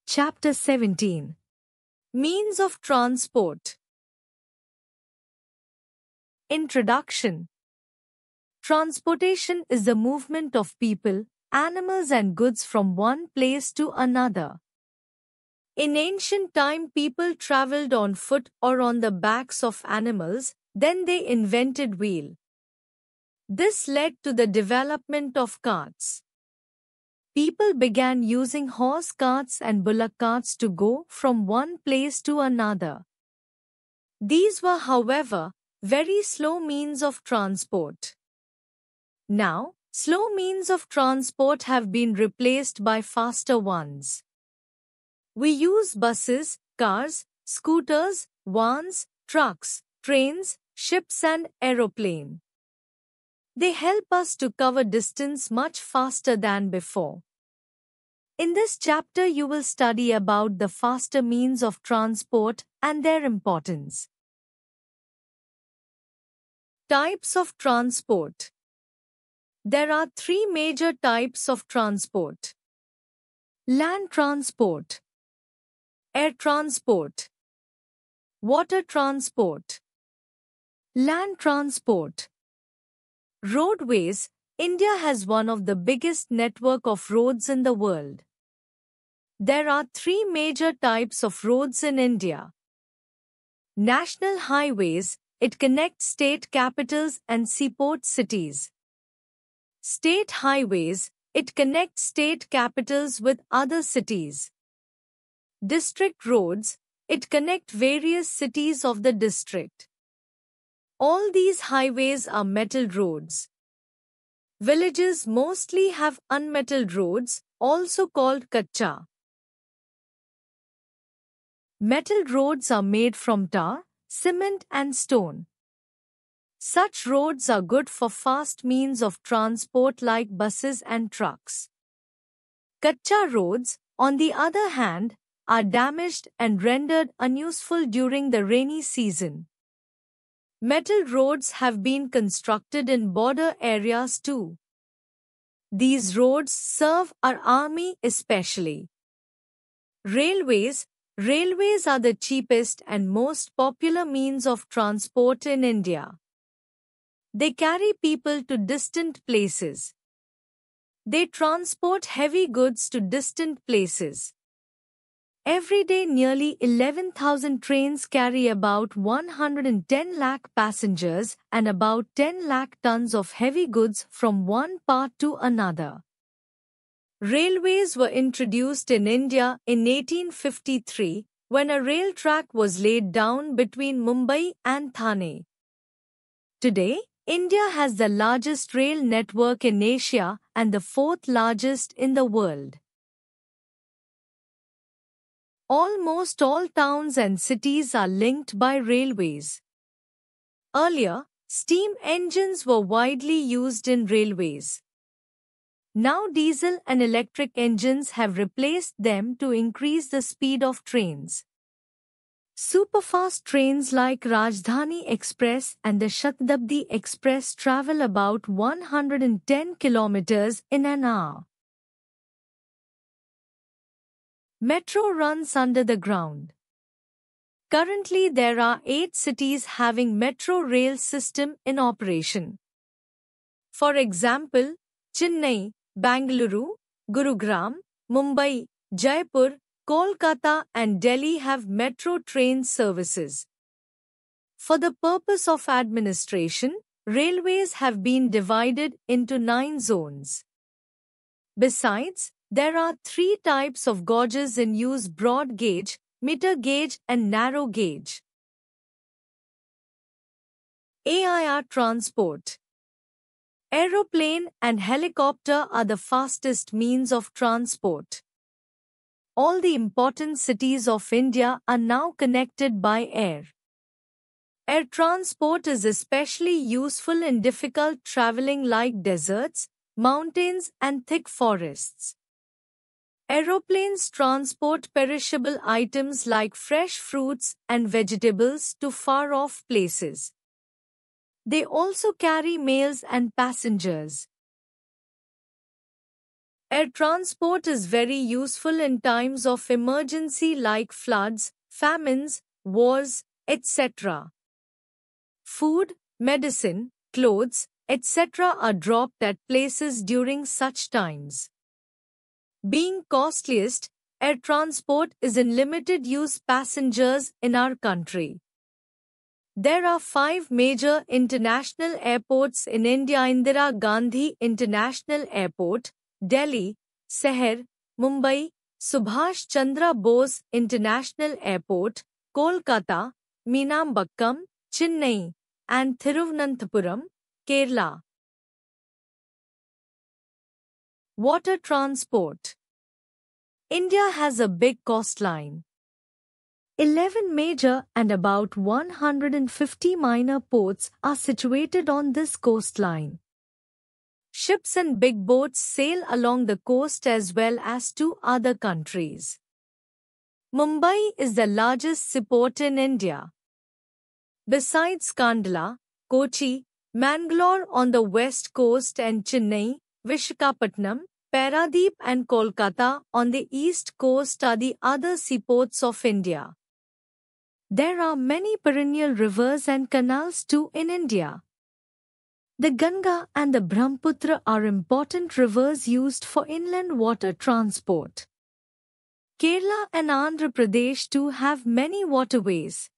Chapter 17. Means of Transport. Introduction. Transportation is the movement of people, animals and goods from one place to another. In ancient time, people traveled on foot or on the backs of animals, then they invented wheel. This led to the development of carts. People began using horse carts and bullock carts to go from one place to another. These were, however, very slow means of transport. Now, slow means of transport have been replaced by faster ones. We use buses, cars, scooters, vans, trucks, trains, ships and aeroplane. They help us to cover distance much faster than before. In this chapter you will study about the faster means of transport and their importance. Types of transport. There are three major types of transport: land transport, air transport, water transport. Land transport. Roadways. India has one of the biggest network of roads in the world. There are three major types of roads in India. National highways. It connects state capitals and seaport cities. State highways. It connects state capitals with other cities. District roads. It connects various cities of the district. All these highways are metalled roads. Villages mostly have unmetalled roads, also called kacha. Metalled roads are made from tar, cement and stone. Such roads are good for fast means of transport like buses and trucks. Kacha roads, on the other hand, are damaged and rendered unuseful during the rainy season. Metal roads have been constructed in border areas too. These roads serve our army especially. Railways. Railways are the cheapest and most popular means of transport in India. They carry people to distant places. They transport heavy goods to distant places. Every day nearly 11,000 trains carry about 110 lakh passengers and about 10 lakh tons of heavy goods from one part to another. Railways were introduced in India in 1853 when a rail track was laid down between Mumbai and Thane. Today, India has the largest rail network in Asia and the fourth largest in the world. Almost all towns and cities are linked by railways. Earlier, steam engines were widely used in railways. Now diesel and electric engines have replaced them to increase the speed of trains. Superfast trains like Rajdhani Express and the Shatabdi Express travel about 110 kilometers in an hour. Metro runs under the ground. Currently there are 8 cities having metro rail system in operation. For example, Chennai, Bangalore, Gurugram, Mumbai, Jaipur, Kolkata and Delhi have metro train services. For the purpose of administration, railways have been divided into 9 zones. Besides, there are 3 types of gauges in use: broad gauge, meter gauge and narrow gauge. AIR transport. Aeroplane and helicopter are the fastest means of transport. All the important cities of India are now connected by air. Air transport is especially useful in difficult traveling like deserts, mountains and thick forests. Aeroplanes transport perishable items like fresh fruits and vegetables to far-off places. They also carry mails and passengers. Air transport is very useful in times of emergency like floods, famines, wars, etc. Food, medicine, clothes, etc. are dropped at places during such times. Being costliest, air transport is in limited use passengers in our country. There are 5 major international airports in India: Indira Gandhi International Airport, Delhi, Seher, Mumbai, Subhash Chandra Bose International Airport, Kolkata, Meenambakkam, Chennai, and Thiruvananthapuram, Kerala. Water transport. India has a big coastline. 11 major and about 150 minor ports are situated on this coastline. Ships and big boats sail along the coast as well as to other countries. Mumbai is the largest seaport in India. Besides Kandla, Kochi, Mangalore on the west coast and Chennai, Vishakhapatnam, Paradeep and Kolkata on the east coast are the other seaports of India. There are many perennial rivers and canals too in India. The Ganga and the Brahmaputra are important rivers used for inland water transport. Kerala and Andhra Pradesh too have many waterways.